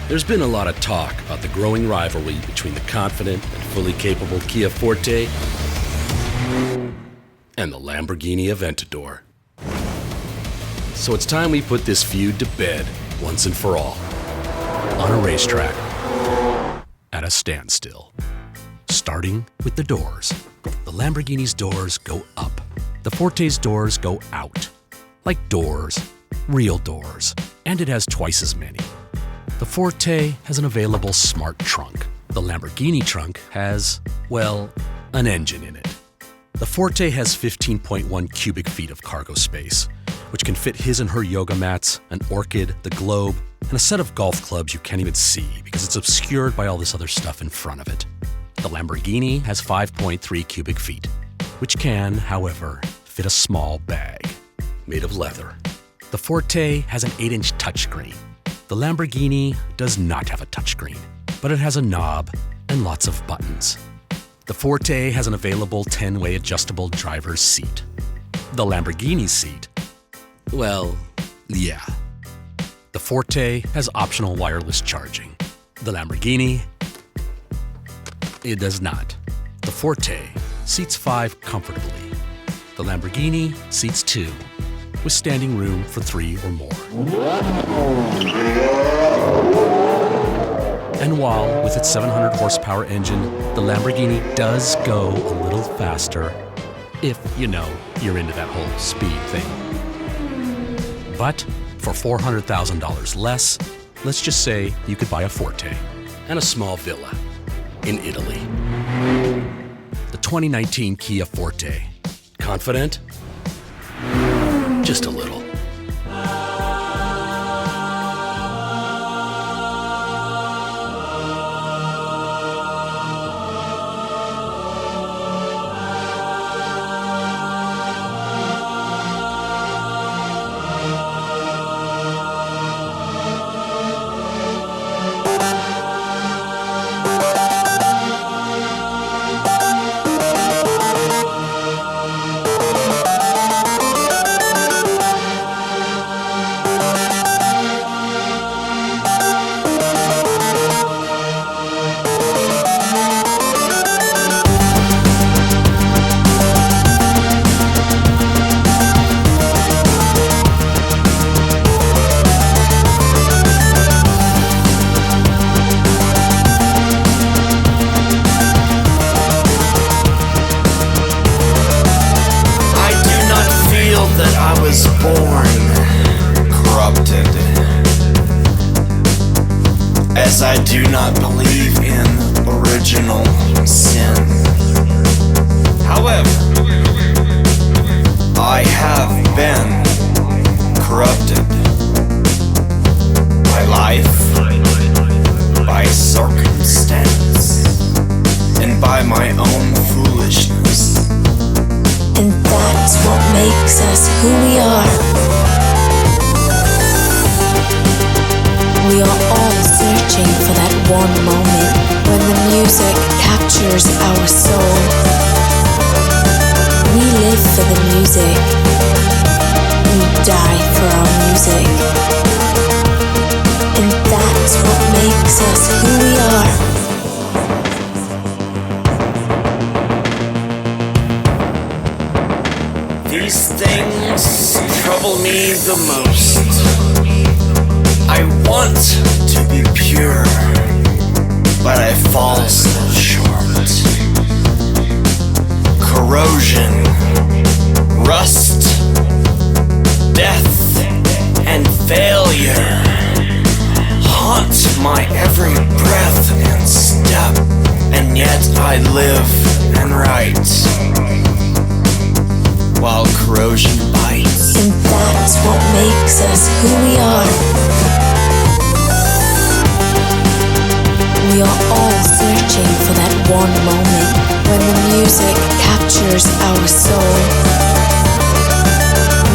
There's been a lot of talk about the growing rivalry between the confident and fully capable Kia Forte and the Lamborghini Aventador. So it's time we put this feud to bed once and for all. On a racetrack, at a standstill. Starting with the doors. The Lamborghini's doors go up. The Forte's doors go out. Like doors, real doors. And it has twice as many. The Forte has an available smart trunk. The Lamborghini trunk has, well, an engine in it. The Forte has 15.1 cubic feet of cargo space, which can fit his and her yoga mats, an orchid, the globe, and a set of golf clubs you can't even see because it's obscured by all this other stuff in front of it. The Lamborghini has 5.3 cubic feet, which can, however, fit a small bag made of leather. The Forte has an 8-inch touchscreen. The Lamborghini does not have a touchscreen, but it has a knob and lots of buttons. The Forte has an available 10-way adjustable driver's seat. The Lamborghini seat, well, yeah. The Forte has optional wireless charging. The Lamborghini, it does not. The Forte seats 5 comfortably. The Lamborghini seats 2, with standing room for 3 or more. And while, with its 700 horsepower engine, the Lamborghini does go a little faster, if, you're into that whole speed thing. But for $400,000 less, let's just say you could buy a Forte and a small villa in Italy. The 2019 Kia Forte. Confident? Just a little. As I do not believe in original sin. However, I have been corrupted by life, by circumstance, and by my own foolishness. And that's what makes us who we are. We are all searching for that one moment when the music captures our soul. We live for the music. We die for our music. And that's what makes us who we are. These things trouble me the most. I want to be pure, but I fall so short. Corrosion, rust, death, and failure haunt my every breath and step, and yet I live and write while corrosion bites. And that's what makes us who we are. We are all searching for that one moment when the music captures our soul.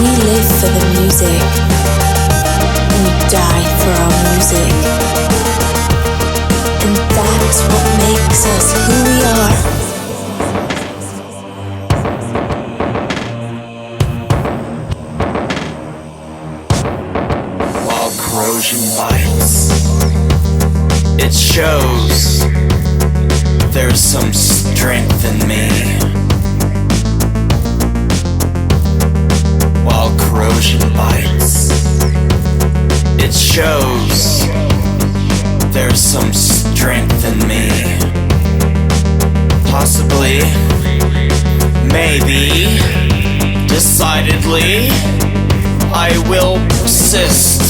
We live for the music. We die for our music. And that's what makes us who we are. Corrosion bites. It shows there's some strength in me. While corrosion bites, it shows there's some strength in me. Possibly, maybe, decidedly, I will persist.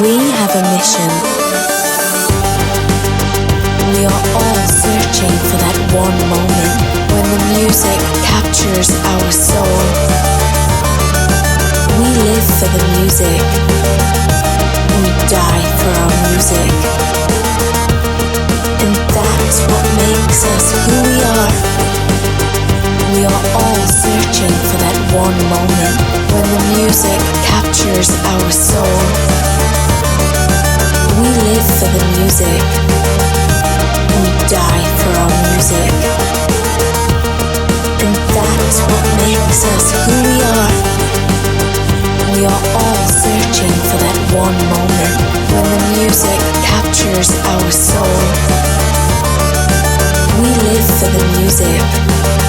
We have a mission. We are all searching for that one moment when the music captures our soul. We live for the music. We die for our music. And that's what makes us who we are. We are all searching for that one moment when the music captures our soul. We live for the music. We die for our music. And that's what makes us who we are. We are all searching for that one moment when the music captures our soul. We live for the music.